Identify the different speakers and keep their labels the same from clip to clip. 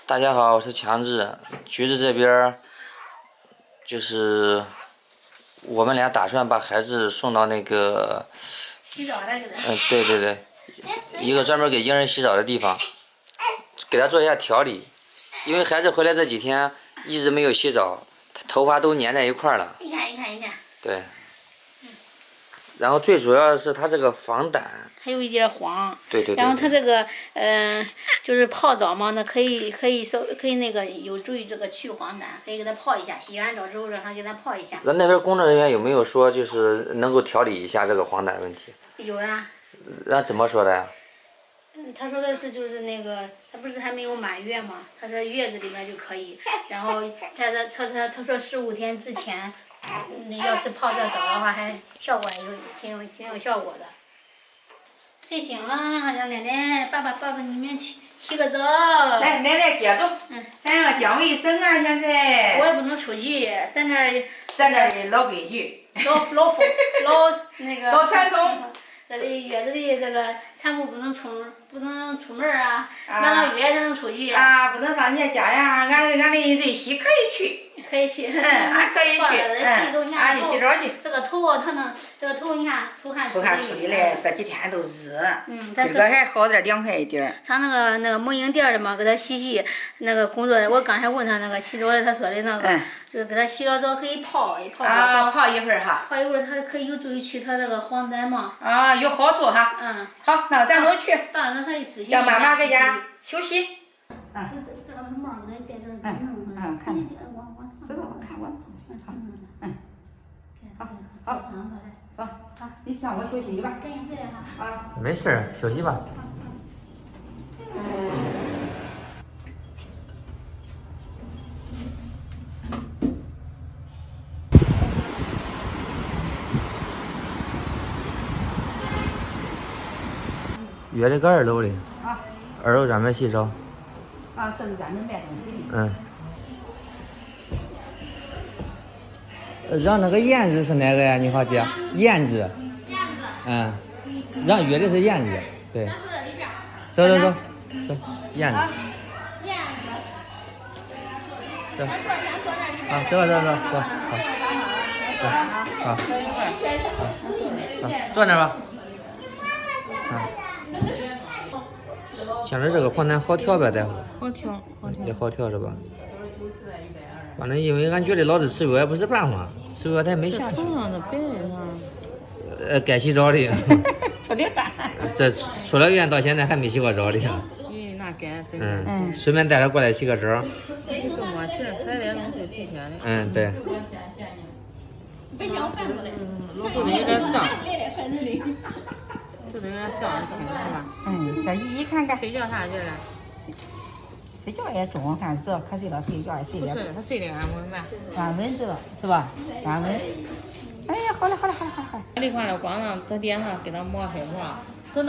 Speaker 1: 大家好，我是强志。橘子这边就是我们俩打算把孩子送到那个
Speaker 2: 洗澡那个的。
Speaker 1: 对对对，一个专门给婴儿洗澡的地方，给他做一下调理。因为孩子回来这几天一直没有洗澡，他头发都粘在一块儿了。
Speaker 2: 你看。
Speaker 1: 对。然后最主要的是他这个黄疸，
Speaker 2: 还有一点黄。
Speaker 1: 对。
Speaker 2: 然后他这个就是泡澡嘛，那可以那个有助于这个去黄疸，可以给他泡一下。洗完澡之后让他给他泡一下。
Speaker 1: 那边工作人员有没有说就是能够调理一下这个黄疸问题？
Speaker 2: 有啊。
Speaker 1: 那怎么说的呀？
Speaker 2: 他说的是就是那个他不是还没有满月嘛，他说月子里面就可以。然后他说15天之前。要是泡这澡的话，还效果挺有效果的。睡醒了，让奶奶爸抱着你们去洗个澡。
Speaker 3: 来，奶奶接着。咱要讲卫生啊，现在。
Speaker 2: 我也不能出去，咱
Speaker 3: 这老规矩。
Speaker 2: 老那个。
Speaker 3: 老传统。
Speaker 2: 这里月子里这个产妇不能出门啊，满了月才能出去
Speaker 3: 啊。不能上人家家呀，俺的瑞希可以去。
Speaker 2: 可以去，
Speaker 3: 俺可以去，俺去洗澡去。
Speaker 2: 这个头这个头你看出汗
Speaker 3: 出的嘞，这几天都热。今个还好点，凉快一点。
Speaker 2: 上那个母婴店的嘛，给他洗那个工作的，我刚才问他那个洗澡的，他说的那个，就是给他洗了澡可以泡一泡。
Speaker 3: 啊，泡一会儿哈。
Speaker 2: 泡一会儿，它可以有助于去他那个黄疸嘛。
Speaker 3: 啊，有好处哈。好，那咱都去。
Speaker 2: 当然，可以咨询一下。
Speaker 3: 让妈妈在家休息。
Speaker 2: 这帽给他戴这儿。
Speaker 3: 看。知道我看我，好，你上我休息去吧。
Speaker 2: 赶紧回来哈。
Speaker 1: 啊，没事儿，休息吧。约了个2楼的。2楼专门洗澡。
Speaker 3: 这是专门卖东西的。
Speaker 1: 让那个燕子是哪个呀？你好姐，燕子。让约的是燕子，对。走，燕子。走。啊，走，好，坐那吧。现在这个黄疸好调呗，大夫？
Speaker 2: 好调。
Speaker 1: 也好调是吧？反正因为俺觉得老是吃药也不是办法，吃药他也没下去。该洗澡的。
Speaker 3: 出的汗。
Speaker 1: 这出了院到现在还没洗过澡的。
Speaker 2: 那该
Speaker 1: 顺便带他过来洗个澡。
Speaker 2: 更没气儿，来来能就7天的。
Speaker 1: 对。
Speaker 2: 不想翻过来。肚子有点脏。肚子有点脏的清是吧？
Speaker 3: 这一看看。
Speaker 2: 睡觉啥劲了？
Speaker 3: 睡觉也中，看这可睡了，睡觉也睡了。
Speaker 2: 不是，他睡得安稳呗。
Speaker 3: 安稳这是吧？安稳。哎呀，好了。
Speaker 2: 这块的光让他脸上给他抹黑膜，等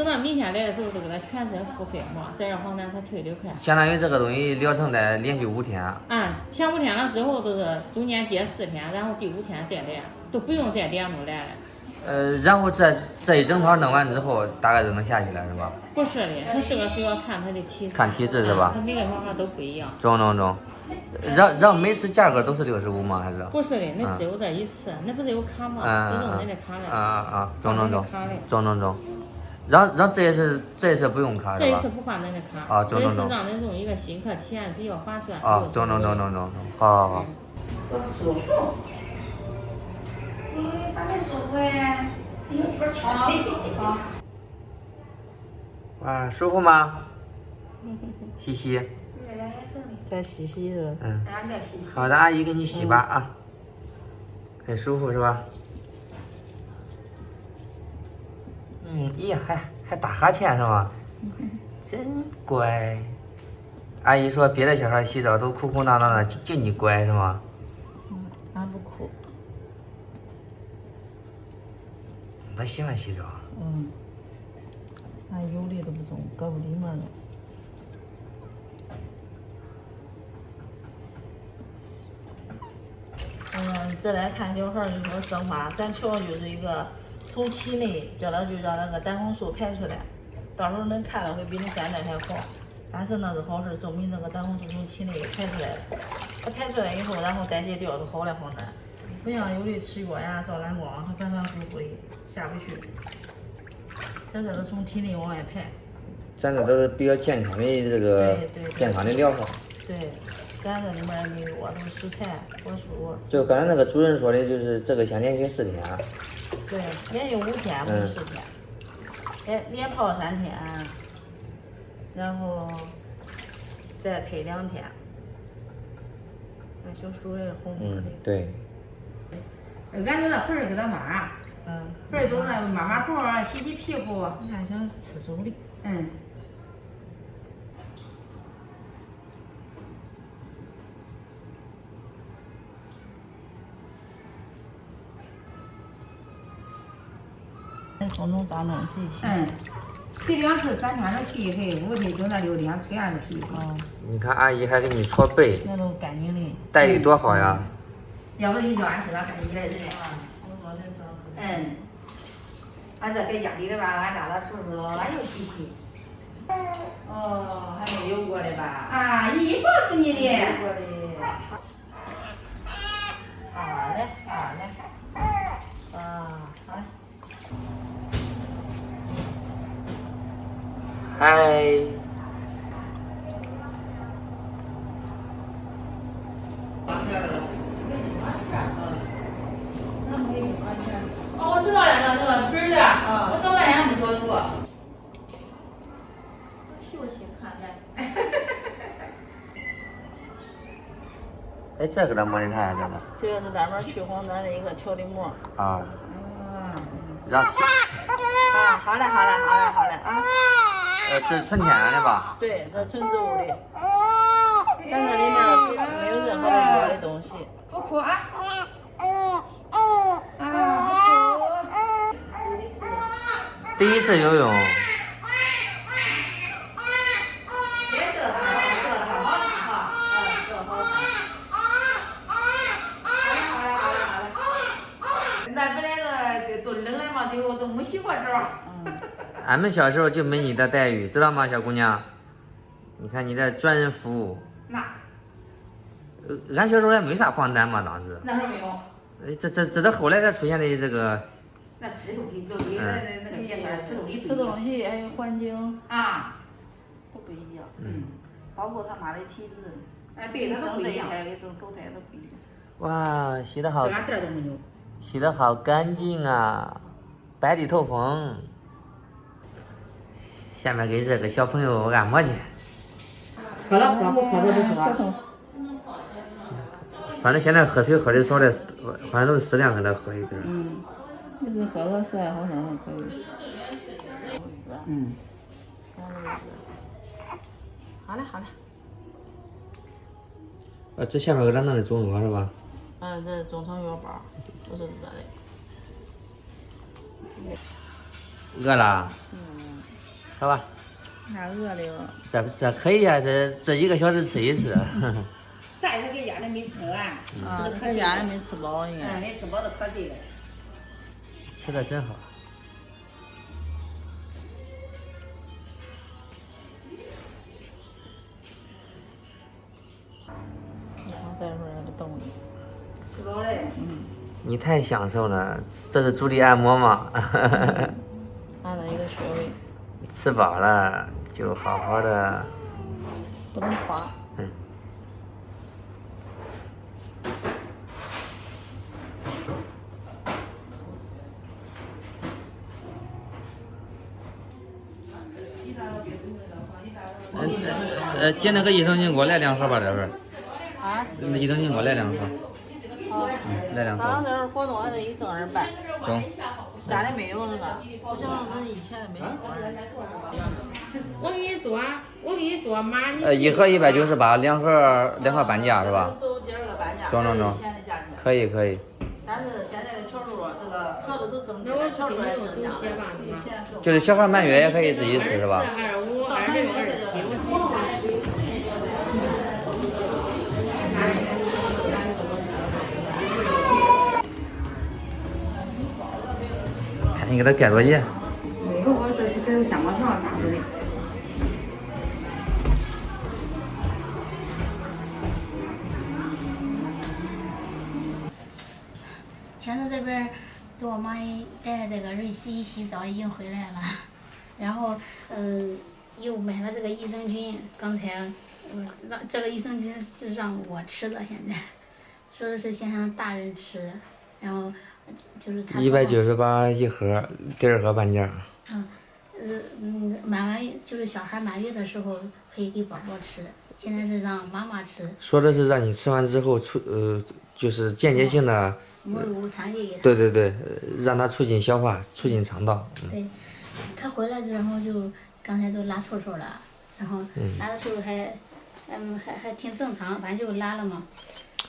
Speaker 2: 到明天来的时候都给他全身敷黑膜，再让黄疸他退得快。
Speaker 1: 相当于这个东西疗程得连续5天。
Speaker 2: 前5天了之后都是中间接4天，然后第5天再来，都不用再连着来了。
Speaker 1: 然后这一整套弄完之后，大概就能下去了，是吧？
Speaker 2: 不是的，他这个是要看他的体质。
Speaker 1: 看体质是吧？
Speaker 2: 他每个小孩都不一样。
Speaker 1: 中。让每次价格都是65吗？还是？
Speaker 2: 不是的，那只有这一次，那不是有卡吗？你用你的卡来。
Speaker 1: 中。让这一次不用卡是吧？
Speaker 2: 这一次不换咱的卡。这一次让人用一个新客体验比较划算。
Speaker 1: 中。好。
Speaker 3: 多舒服。反正舒服哎，有点巧。
Speaker 1: 舒服吗？洗洗。
Speaker 3: 再洗洗是。
Speaker 1: 好的，阿姨给你洗吧啊。很舒服是吧？咦，还打哈欠是吗？真乖。阿姨说别的小孩洗澡都哭哭闹闹的，就你乖是吗？
Speaker 3: 俺不哭。
Speaker 1: 他喜欢洗澡。
Speaker 3: 俺有的都不中，胳膊里面的。再来看小孩儿有没有生发，咱瞧就是一个从体内叫他就让那个胆红素排出来，到时候能看到会比你现在还好。但是呢是好事，证明这个胆红素从体内排出来了。它排出来以后，然后代谢掉就好了好难。不像有的吃药呀、照蓝光，它反反复复的下不去。它这是从体内往外排。
Speaker 1: 咱这都是比较健康的这个健康的疗法。
Speaker 3: 对，咱这里面没有都是食材、果蔬。
Speaker 1: 就刚才那个主任说的，就是这个先连续4天。
Speaker 3: 对，连续5天不是4天，连泡3天，然后再推2天。那小鼠也红红的。
Speaker 1: 对。
Speaker 4: 俺就那盆儿给它抹，盆儿都那抹抹布啊，洗洗皮肤。
Speaker 3: 你看想吃手里。送种脏东西洗。
Speaker 4: 洗2次3天都洗一回，5天就那6天吹完就洗一回。
Speaker 1: 你看阿姨还给你搓背，
Speaker 3: 那都干净的。
Speaker 1: 待遇多好呀！
Speaker 4: 要不你叫俺身上干净点的。
Speaker 3: 我说这是。
Speaker 4: 俺这搁家里的吧，俺拉拉手手，俺又洗洗。
Speaker 3: 哦，还没有过的吧？
Speaker 4: 啊，姨告诉你的。
Speaker 3: 有过的。好嘞，好嘞。好嘞。
Speaker 1: 嗨。
Speaker 2: 我知道那个盆儿的，我早半天没找住。休息看看。
Speaker 1: 哎，这给它抹的啥呀？
Speaker 3: 这个是咱们去黄疸的一个调理膜。
Speaker 1: 让。
Speaker 3: 好嘞啊。
Speaker 1: 这是纯天然的吧？
Speaker 3: 对，这纯植物的。咱这里面没有任何的药的东西。
Speaker 4: 不哭啊。
Speaker 1: 第一次游泳。
Speaker 4: 那本来都冷了嘛，都没洗过澡。
Speaker 1: 俺们小时候就没你的待遇，知道吗，小姑娘？你看你这专人服务。
Speaker 4: 那。
Speaker 1: 俺小时候也没啥黄疸嘛，当时。
Speaker 4: 那时候没有。
Speaker 1: 这是后来才出现的这个。
Speaker 4: 那吃东西都比那个年份
Speaker 3: 吃东西还有环境都不一样。包括他妈的体质。
Speaker 4: 对，它都不一样。
Speaker 3: 跟生头胎都不一样。
Speaker 1: 哇，洗得好。
Speaker 4: 俺这都没有。
Speaker 1: 洗得好干净啊，白里透红。下面给这个小朋友按摩去。
Speaker 4: 喝了喝，不喝都不喝。
Speaker 1: 反正现在喝水喝的少的，反正都是适量给他喝一点。
Speaker 3: 就是喝个10来毫升就可以。好嘞。
Speaker 1: 这下面给他弄的中药是吧？
Speaker 3: 这是中成药包，都是这的。
Speaker 1: 饿了？好吧。
Speaker 3: 还饿了。
Speaker 1: 这可以啊，这1个小时吃一次。
Speaker 4: 咱也搁家里没吃完。
Speaker 3: 搁家里没吃饱应该。
Speaker 4: 没吃饱都可对了。
Speaker 1: 吃的真好。
Speaker 3: 再说也不动了。
Speaker 4: 吃饱嘞。
Speaker 1: 你太享受了，这是助力按摩吗？
Speaker 3: 按了一个穴位。
Speaker 1: 吃饱了就好好的。
Speaker 3: 不能夸。
Speaker 1: 接那个益生菌给我来2盒吧，这份。
Speaker 3: 那
Speaker 1: 益生菌给我来2盒。来2盒。
Speaker 3: 好像这是活动还得1正2办。
Speaker 1: 中。
Speaker 3: 家里没有是吧？不行，那以前没有。
Speaker 5: 我跟你说，妈，你
Speaker 1: 1盒198，2盒半价是吧？
Speaker 3: 走第2个半价。
Speaker 1: 中。可以。
Speaker 3: 但是现在的巧数这个盒子都增加，
Speaker 5: 那我
Speaker 3: 巧数还增加。
Speaker 5: 写吧，
Speaker 1: 就是小孩满月也可以自己吃是吧
Speaker 5: ？25、26、27。
Speaker 1: 看你给他盖作业。
Speaker 4: 没有，我这是跟香瓜条啥的。
Speaker 2: 前头这边儿给我妈带这个瑞 C 洗澡已经回来了，然后又买了这个益生菌，刚才我让这个益生菌是让我吃的，现在说的是先让大人吃，然后就是他
Speaker 1: 198一盒，第2盒半价。
Speaker 2: 满完就是小孩满月的时候可以给宝宝吃，现在是让妈妈吃。
Speaker 1: 说的是让你吃完之后就是间接性的。
Speaker 2: 母乳传递给他。
Speaker 1: 对对对，让他促进消化，促进肠道。
Speaker 2: 对，他回来之后就刚才都拉臭臭了，然后拉的臭臭还挺正常，反正就拉了嘛。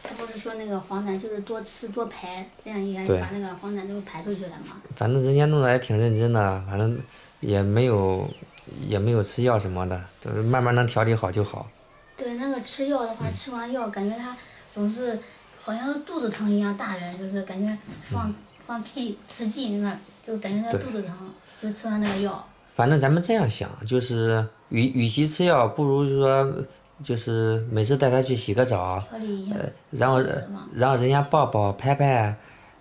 Speaker 2: 他不是说那个黄疸就是多吃多排，这样一下就把那个黄疸都排出去了嘛。
Speaker 1: 反正人家弄得还挺认真的，反正也没有吃药什么的，都是慢慢能调理好就好。
Speaker 2: 对，那个吃药的话，吃完药感觉他总是好像肚子疼一样，大人就是感觉放屁吃劲那，就感觉他肚子疼，就吃完那个药。
Speaker 1: 反正咱们这样想，就是与其吃药，不如说就是每次带他去洗个澡，然后人家抱抱拍拍。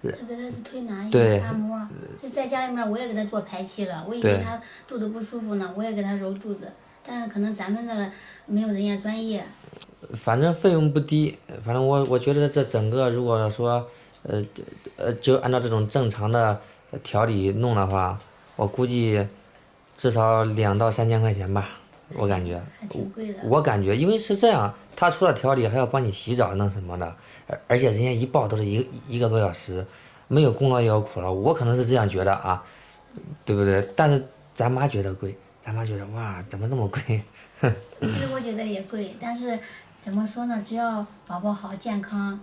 Speaker 2: 他给他是推拿
Speaker 1: 对
Speaker 2: 按摩，就在家里面我也给他做排气了，我以为他肚子不舒服呢，我也给他揉肚子，但是可能咱们那个没有人家专业。
Speaker 1: 反正费用不低，反正我觉得这整个如果说就按照这种正常的调理弄的话，我估计至少2到3千块钱吧，我感觉。
Speaker 2: 还挺贵的。
Speaker 1: 我感觉，因为是这样，他除了调理还要帮你洗澡弄什么的，而且人家一抱都是一个多小时，没有功劳也有苦劳，我可能是这样觉得啊，对不对？但是咱妈觉得贵，咱妈觉得哇，怎么那么贵？
Speaker 2: 其实我觉得也贵，但是怎么说呢？只要宝宝好健康。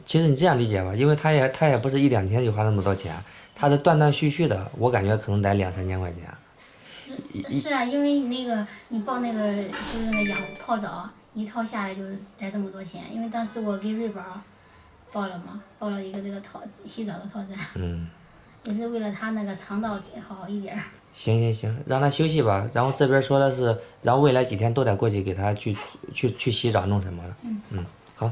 Speaker 1: 其实你这样理解吧，因为他也不是1、2天就花那么多钱，他是断断续续的，我感觉可能得2、3千块钱。
Speaker 2: 是啊，因为那个你报那个就是那个泡澡一套下来就是才这么多钱，因为当时我给瑞宝报了嘛，报了一个这个洗澡的套餐，也是为了他那个肠道好一点。
Speaker 1: 行，让他休息吧。然后这边说的是，然后未来几天都得过去给他去洗澡弄什么的。好。